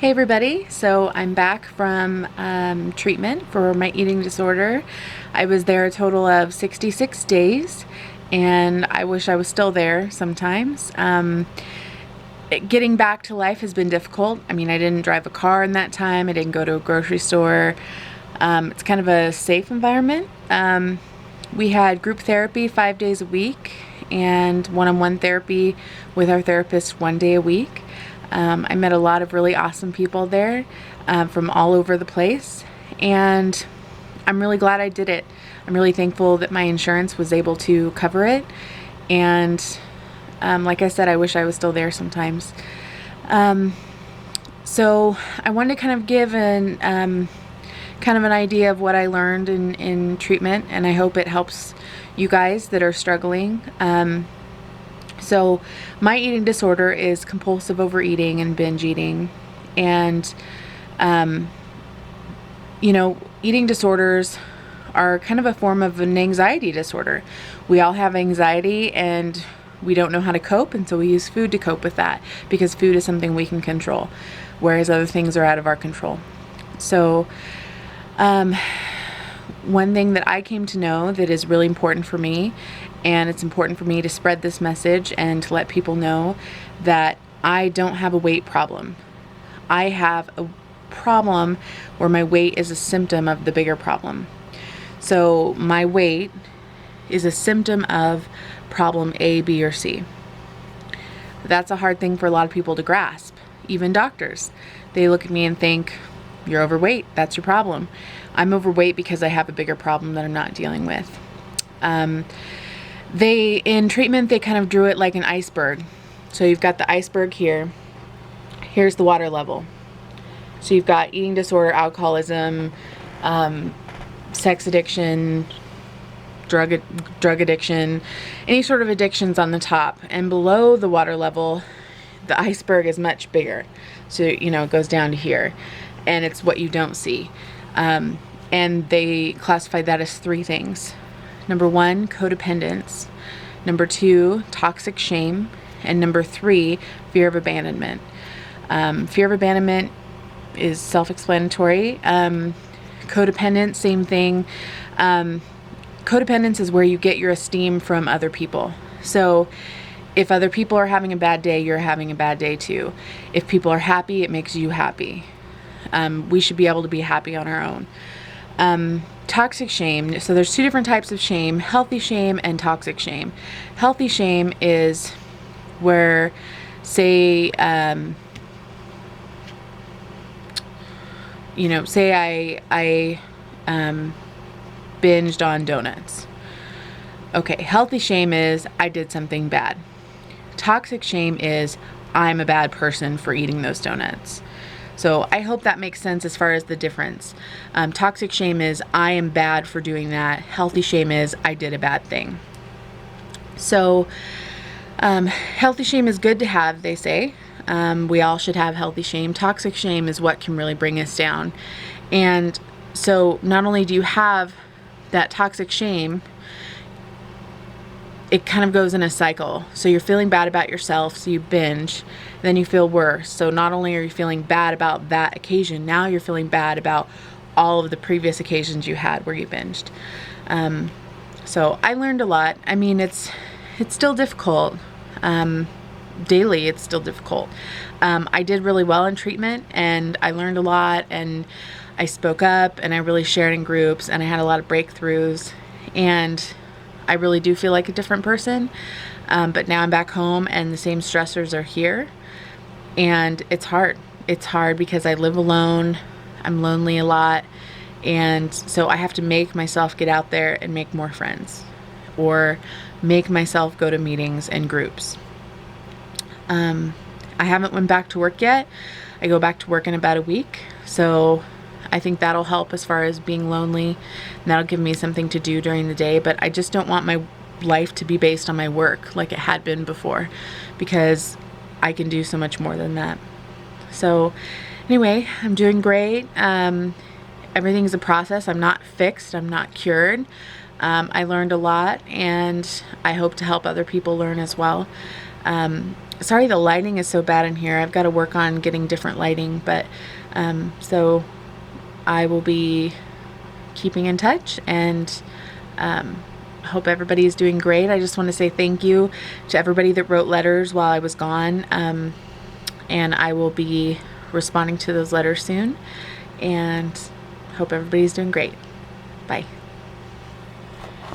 Hey everybody, so I'm back from treatment for my eating disorder. I was there a total of 66 days and I wish I was still there sometimes. Getting back to life has been difficult. I mean, I didn't drive a car in that time, I didn't go to a grocery store. It's kind of a safe environment. We had group therapy 5 days a week and one-on-one therapy with our therapist 1 day a week. I met a lot of really awesome people there from all over the place, and I'm really glad I did it. I'm really thankful that my insurance was able to cover it, and like I said, I wish I was still there sometimes. So I wanted to kind of give an idea of what I learned in treatment, and I hope it helps you guys that are struggling. So my eating disorder is compulsive overeating and binge eating. And, eating disorders are kind of a form of an anxiety disorder. We all have anxiety and we don't know how to cope, and so we use food to cope with that because food is something we can control, whereas other things are out of our control. So, one thing that I came to know that is really important for me, and it's important for me to spread this message and to let people know that I don't have a weight problem. I have a problem where my weight is a symptom of the bigger problem. So my weight is a symptom of problem A, B, or C. That's a hard thing for a lot of people to grasp, even doctors. They look at me and think, you're overweight, that's your problem. I'm overweight because I have a bigger problem that I'm not dealing with. In treatment, they kind of drew it like an iceberg. So you've got the iceberg here. Here's the water level. So you've got eating disorder, alcoholism, sex addiction, drug addiction, any sort of addictions on the top. And below the water level, the iceberg is much bigger. So, it goes down to here. And it's what you don't see. And they classified that as 3 things. Number 1, codependence. Number 2, toxic shame. And number 3, fear of abandonment. Fear of abandonment is self-explanatory. Codependence, same thing. Codependence is where you get your esteem from other people. So if other people are having a bad day, you're having a bad day too. If people are happy, it makes you happy. We should be able to be happy on our own. Toxic shame. So there's 2 different types of shame: healthy shame and toxic shame. Healthy shame is where, say, say I binged on donuts. Okay, healthy shame is I did something bad. Toxic shame is I'm a bad person for eating those donuts. So I hope that makes sense as far as the difference. Toxic shame is I am bad for doing that. Healthy shame is I did a bad thing. So healthy shame is good to have, they say. We all should have healthy shame. Toxic shame is what can really bring us down. And so not only do you have that toxic shame, it kind of goes in a cycle. So you're feeling bad about yourself, so you binge, then you feel worse. So not only are you feeling bad about that occasion, now you're feeling bad about all of the previous occasions you had where you binged. So I learned a lot. I mean, it's still difficult. Daily, it's still difficult. I did really well in treatment, and I learned a lot, and I spoke up, and I really shared in groups, and I had a lot of breakthroughs, and I really do feel like a different person. But now I'm back home and the same stressors are here, and it's hard. It's hard because I live alone. I'm lonely a lot. And so I have to make myself get out there and make more friends, or make myself go to meetings and groups. I haven't went back to work yet. I go back to work in about a week. So I think that'll help as far as being lonely, and that'll give me something to do during the day. But I just don't want my life to be based on my work like it had been before, because I can do so much more than that. So anyway, I'm doing great. Everything's a process. I'm not fixed. I'm not cured. I learned a lot, and I hope to help other people learn as well. Sorry the lighting is so bad in here. I've got to work on getting different lighting, but so I will be keeping in touch, and hope everybody is doing great. I just want to say thank you to everybody that wrote letters while I was gone, and I will be responding to those letters soon, and hope everybody's doing great. Bye.